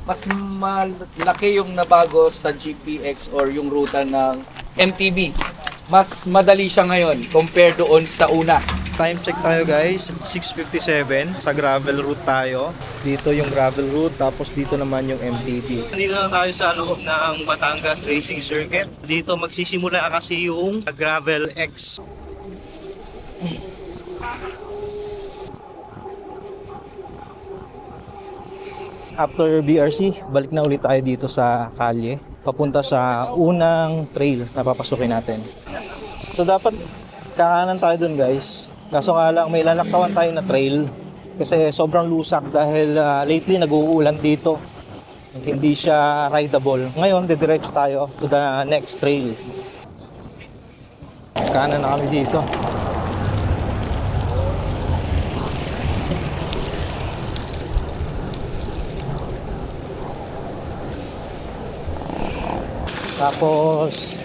mas malaki yung nabago sa GPX or yung ruta ng MTB. Mas madali siya ngayon compared doon sa una. Time check tayo guys, 6:57. Sa gravel route tayo. Dito yung gravel route, tapos dito naman yung MTB. Dito na tayo sa loob ng Batangas Racing Circuit. Dito magsisimula kasi yung Gravel X. After BRC, balik na ulit tayo dito sa kalye, papunta sa unang trail na papasukin natin. So dapat kakanan tayo dun guys. Kaso nga lang may lalaktawan tayo na trail kasi sobrang lusak dahil lately nag-uulan dito. Hindi siya rideable. Ngayon, didiretso tayo to the next trail. Kanan na kami dito. Tapos,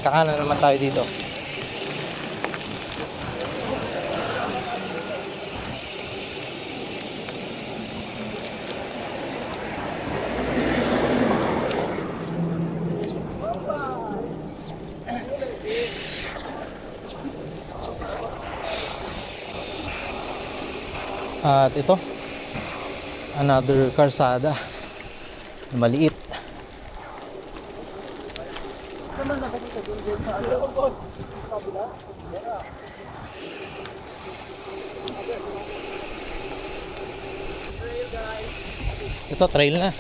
kakanan naman tayo dito. At ito, another karsada na maliit. Ito trail na.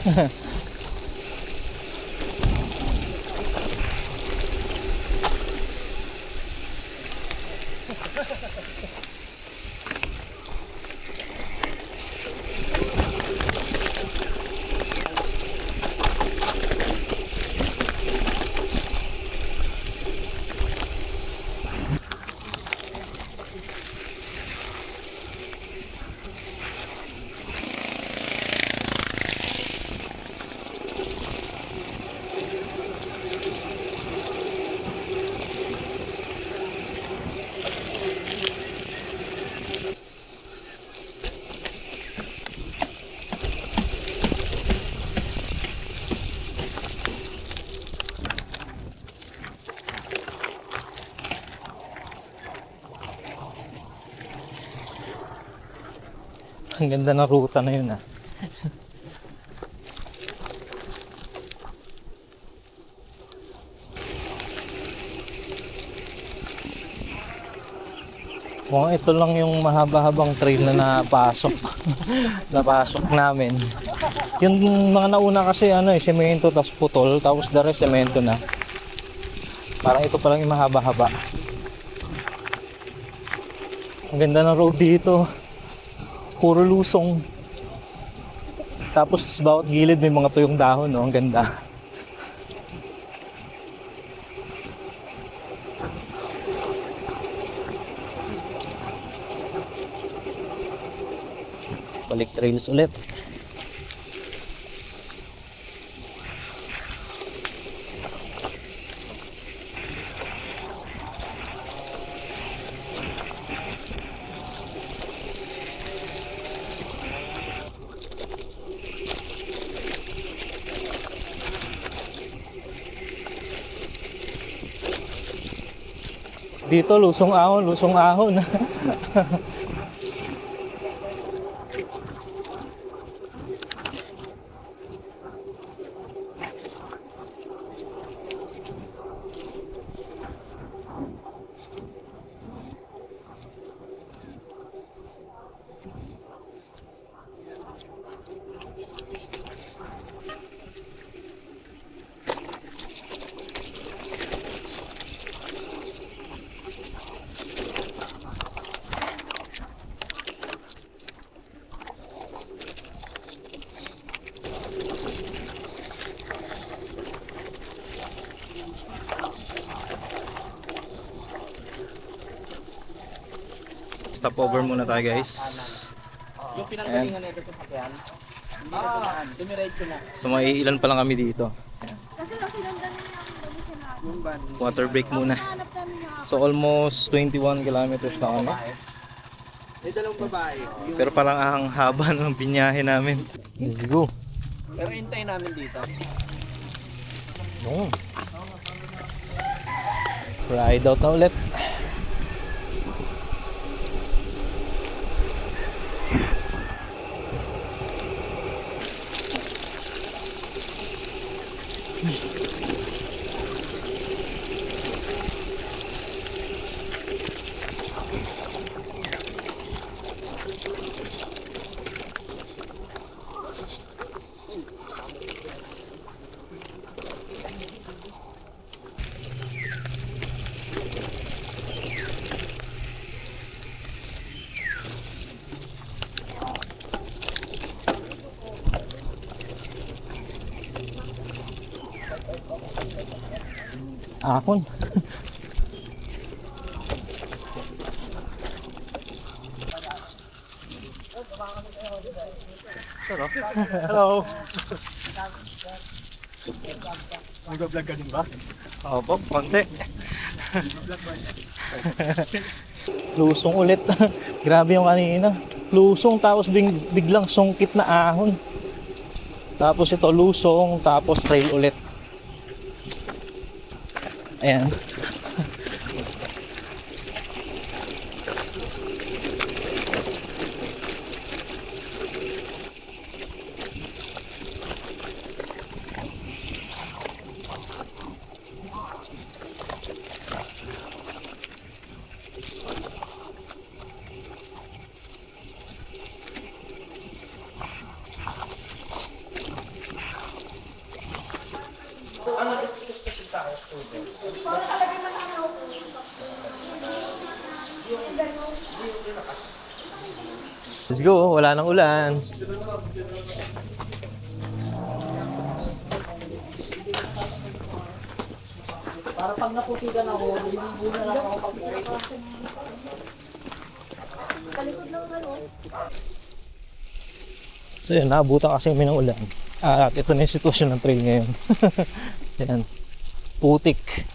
Ang ganda ng ruta na yun ah. Kung ito lang yung mahaba-habang trail na napasok napasok namin. Yung mga nauna kasi semento tapos putol, tapos the rest semento na. Parang ito pa lang yung mahaba-haba. Ang ganda ng road dito. Puro lusong. Tapos sa bawat gilid may mga tuyong dahon, no? Ang ganda. Balik trails ulit. Dito lusong ahon, lusong ahon. Stop over muna tayo guys. Yung pinanggalingan nito sa sakyan, hindi na dumaan. Dumiretso na. So may ilan pa lang kami dito. Kasi sinundan niya Yung van. Water break muna. hanap namin na So almost 21 kilometers na kami. May dalawang babae. Yung Pero parang ang haba ng binyahe namin. Let's go. Pero hintayin namin dito. Yun. Ride out na ulit. Ahon. Hello. Nag-vlog ka din ba? Opo, konti. Lusong ulit. Grabe yung kanina. Lusong tapos biglang sungkit na ahon. Tapos ito lusong tapos trail ulit. Ayan. Let's go, wala nang ulan. Para pag naputikan ako, niligo na lang ako pag-uwi. So yun, naabutan kasi kami ng ulan. At ito na yung sitwasyon ng trail ngayon. Yan. Putik.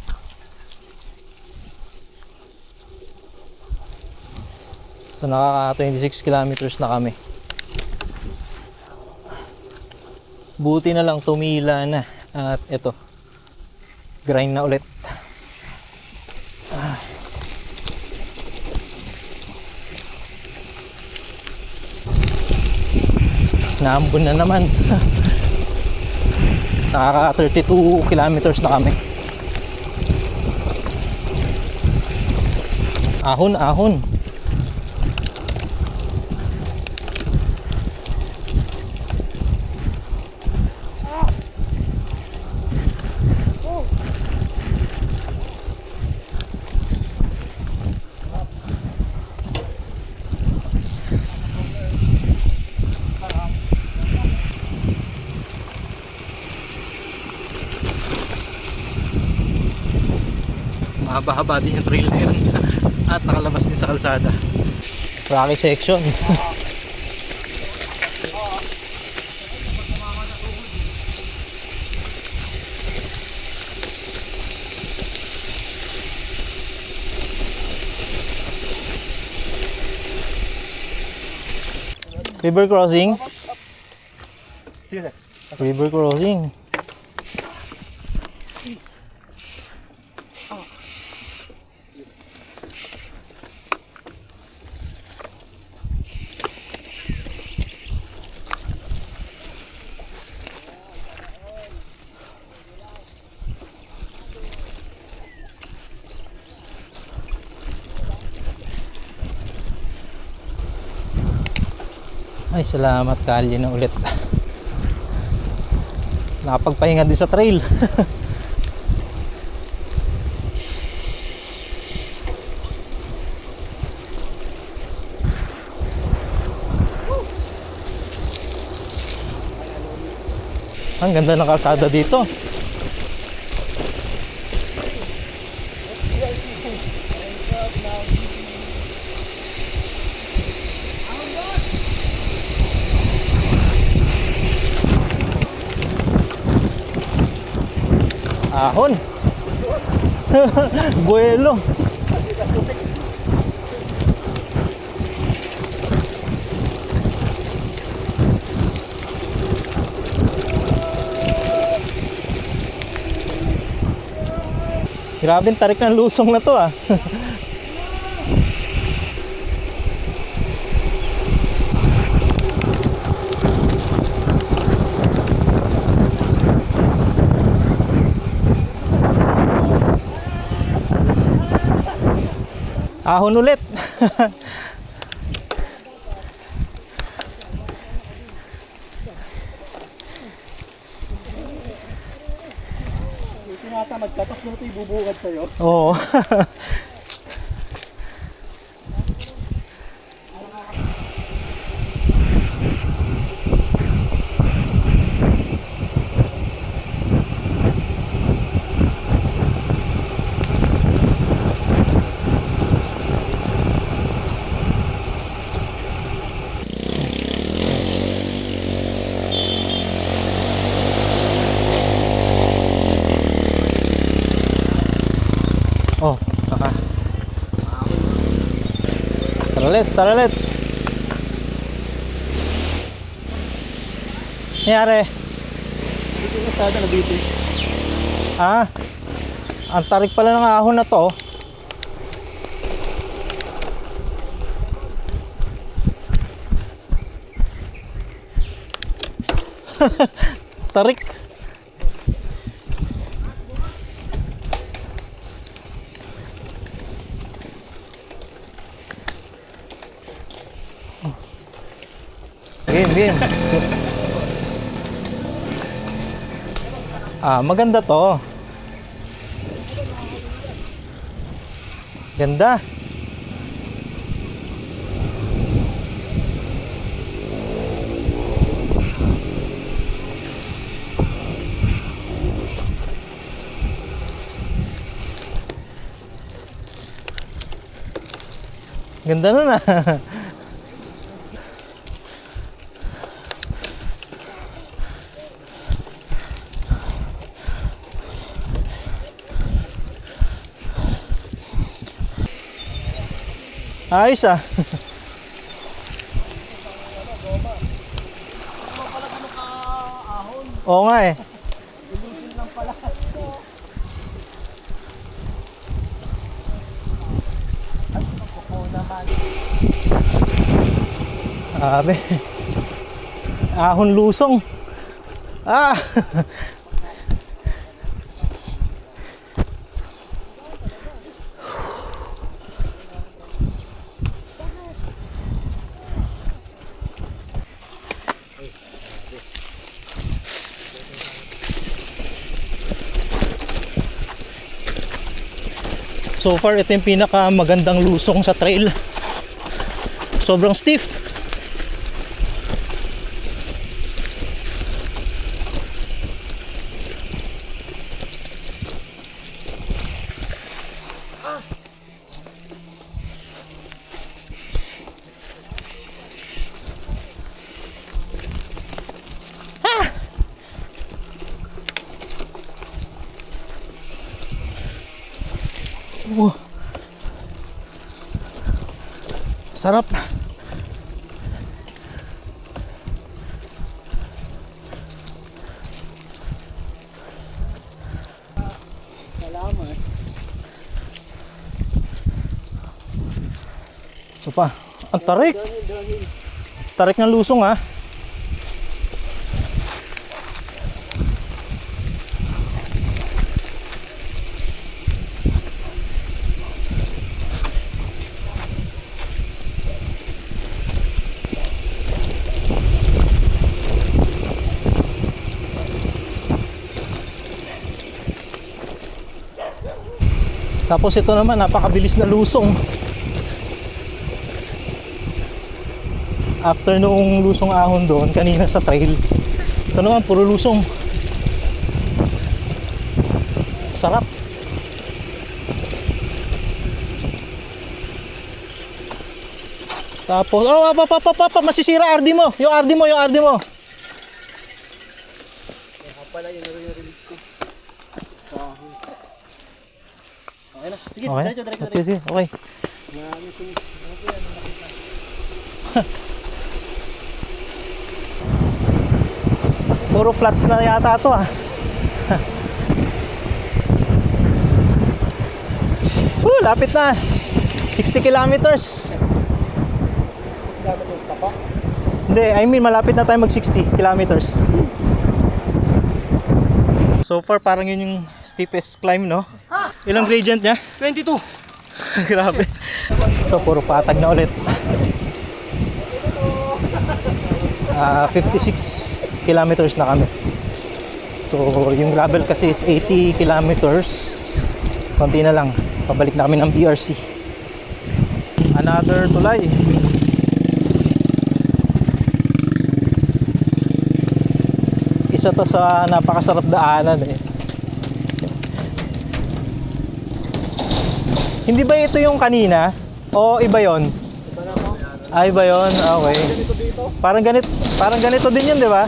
So nakaka 26 kilometers na kami. Buti na lang tumila na. At ito, grind na ulit. Naambon na naman. Nakaka 32 kilometers na kami. Ahon, ahon. Mahaba-haba din yung trail ngayon at nakalabas din sa kalsada. Rocky section. River crossing. River crossing. Ay, salamat kalye na ulit. Nakapagpahinga din sa trail. Ang ganda ng kalsada dito. Ahon. Buelo. Grabing tarik ng lusong na to ah. Ahon ulit. Tinatamad ka, tapos ito ibubukad sa'yo. Oo. Oh, baka. Tara let's. Nangyari? Dito yung kasada na dito. Ah, ang tarik pala ng ahon na to. Tarik. Game. Ah, maganda to. Ganda. Ganda nun ah. Ayos ah. Oo nga eh. Abe. Ahon lusong. Ah. So far, ito yung pinaka magandang lusong sa trail. Sobrang stiff. Sarap. Salamat. So pa, ang tarik. Tarik ng lusong ah. Tapos ito naman, napakabilis na lusong. After noong lusong ahon doon, kanina sa trail, ito naman, puro lusong. Sarap. Tapos, oh, masisira RD mo. Yung RD mo. Pala yung narinig ko. Okay na. Sige, Okay. diretso. Sige, okay. Puro flats na yata to ah. Lapit na. 60 kilometers. Kilometers pa po. Hindi, I mean malapit na tayo mag 60 kilometers. So far parang yun yung steepest climb, no? Ilang gradient niya? 22. Grabe. Ito puro patag na ulit. 56 kilometers na kami. So yung gravel kasi is 80 kilometers. Konti na lang. Pabalik na kami ng BRC. Another tulay. Isa to sa napakasarap daanan eh. Hindi ba ito yung kanina? O iba yon? Ay, iba yon? Okay. Parang ganito din yun, di ba?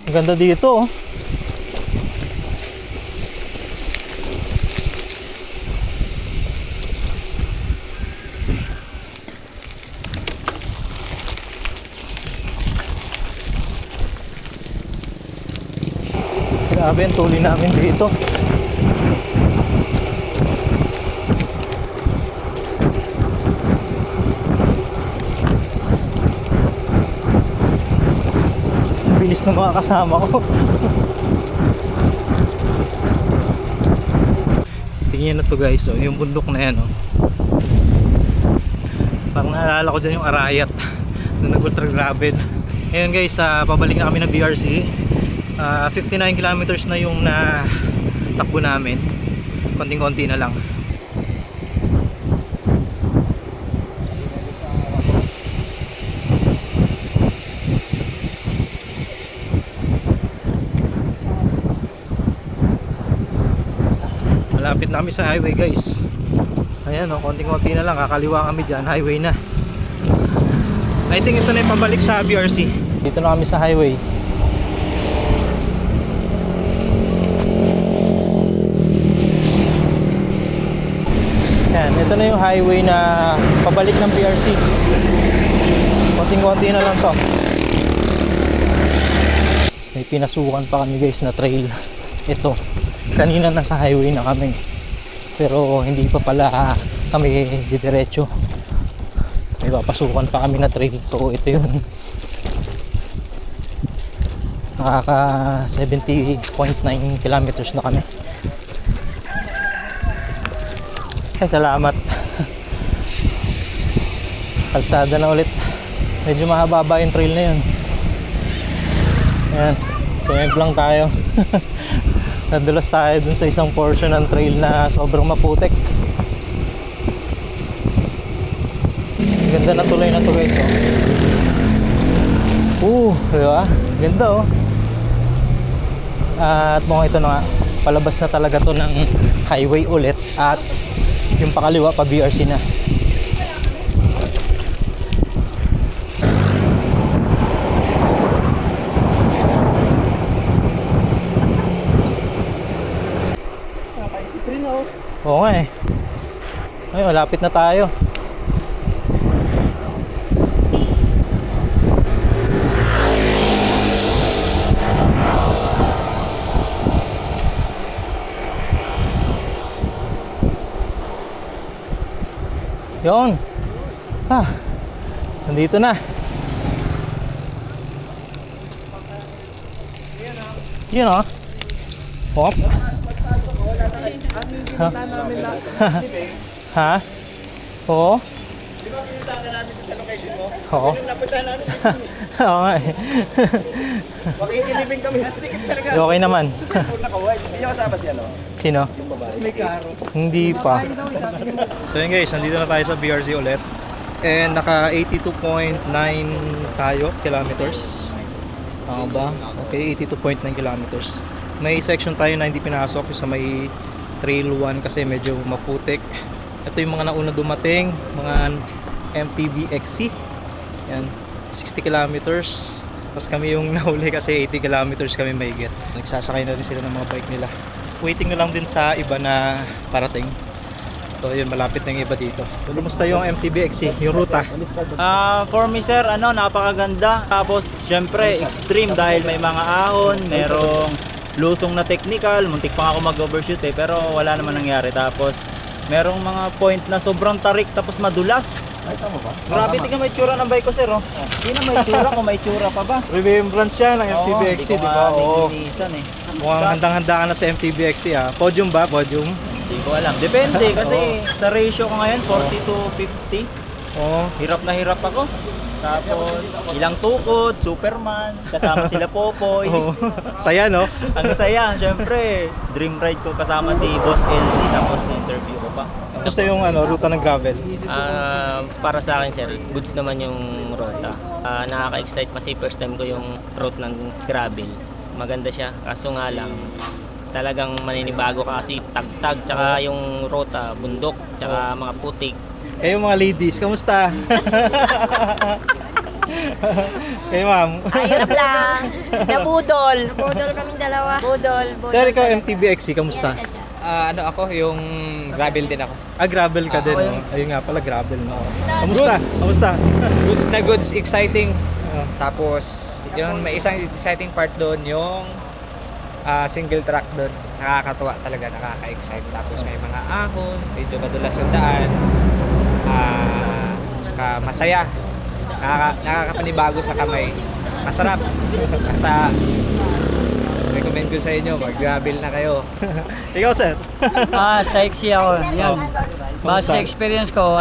Ang ganda dito, oh. Grabe ang tuloy namin dito. Bilis ng mga kasama ko. Tingnan na to guys, oh, yung bundok na yan, oh. Parang naalala ko dyan yung Arayat na nag-ultra gravel. Ngayon guys, pabalik na kami ng BRC. 59 kilometers na yung takbo namin. Konting-konti na lang. Malapit na kami sa highway guys. Ayan o, konting-konti na lang. Kakaliwa kami dyan, highway na. I think ito na yung pabalik sa BRC. Dito na kami sa highway. Yan, ito na yung highway na pabalik ng BRC. Konting-konti na lang to. May pinasukan pa kami guys na trail. Ito, kanina nasa highway na kami. Pero hindi pa pala kami didiretso. May papasukan pa kami na trail. So ito yun. Nakaka 70.9 kilometers na kami. Ay, salamat. Kalsada na ulit. Medyo mahaba yung trail na yun. Ayan, semp lang tayo. Nadulas tayo dun sa isang portion ng trail na sobrang maputik. Ganda na tulay na to guys, oh. Diba? Ganda, oh. At mukhang ito na nga, palabas na talaga to ng highway ulit. At yung pakaliwa pa BRC na. Oo nga eh. Ay, malapit na tayo. Yun. Nandito na. Yun, oh. Hop. Ha? Oo. Di ba pinunta ka namin sa location mo? Oo. Yung napunta namin. Oo nga eh. Makikilibing kami. Sikip talaga. Okay naman. Nakaway. Hindi niyo kasama siya, no? Sino? Yung babae. May karo. Hindi pa. So yun guys, nandito na tayo sa BRC ulit. And naka 82.9 tayo kilometers. Tama ba? Okay, 82.9 kilometers. May section tayo na hindi pinasok sa may trail 1 kasi medyo maputik. Ito yung mga nauna dumating, mga MTB XC. Yan, 60 kilometers. Tapos kami yung nahuli kasi 80 kilometers kami mahigit. Nagsasakay na rin sila ng mga bike nila. Waiting na lang din sa iba na parating. So yun, malapit na yung iba dito. So, kumusta yung MTB XC, yung ruta? For me sir, napakaganda. Tapos syempre extreme dahil may mga ahon, merong lusong na technical, muntik pa nga ako mag-overshoot pero wala naman nangyari. Tapos merong mga point na sobrang tarik tapos madulas. Ay, tama ba? Grabe, tingnan may tsura ng bike ko sir. Hindi na may tsura kung may tsura pa ba. Remembrance siya ng MTB XC, di ba? Oo. Nilinisan eh. Mukhang handang-handa ka na sa MTB XC ha. Podium ba? Podium? Hindi ko alam. Depende kasi sa ratio ko ngayon 40 to 50. Oo. Hirap na hirap ako. Tapos ilang tukod, Superman, kasama sila Popoy. Oo. Saya, no? Ang saya, syempre, dream ride ko kasama si Boss LC tapos na-interview ko pa. Kumusta yung ruta ng gravel? Para sa akin sir, goods naman yung rota. Nakaka-excite kasi first time ko yung route ng gravel. Maganda siya, kaso nga lang talagang maninibago ka kasi tagtag, tsaka yung rota, bundok, tsaka mga putik. Kayo mga ladies, kamusta? Kayo ma'am? Ayos lang. Nabudol. Budol kaming dalawa. Budol. Sir, ikaw MTB XC, kamusta? Ako, yung gravel din ako. Gravel ka din, no? Ayun nga pala, gravel, no? Kamusta? Kamusta? Goods na goods, exciting. Ah. Tapos, yun, may isang exciting part doon, yung single track doon. Nakakatuwa talaga, nakaka-excite. Tapos may mga ahon, medyo madulas yung daan. Tsaka masaya. Nakakapanibago sa kamay. Masarap. Basta, recommend ko sa inyo, mag-gravel na kayo. Ikaw, sir? Sa XC ako. Yan. Base sa experience ko,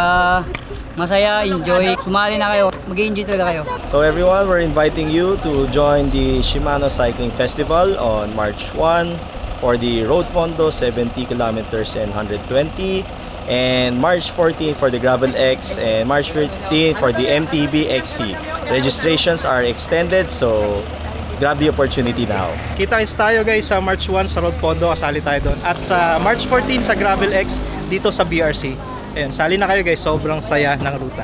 masaya, enjoy. Sumali na kayo. Mag-enjoy talaga kayo. So everyone, we're inviting you to join the Shimano Cycling Festival on March 1 for the Road Fondo 70 kilometers and 120, and March 14 for the Gravel X, and March 15 for the MTB XC. Registrations are extended, so grab the opportunity now. Kita-kits tayo guys sa March 1 sa Road Fondo, kasali tayo doon. At sa March 14 sa Gravel X dito sa BRC. Ayun, sali na kayo guys, sobrang saya ng ruta.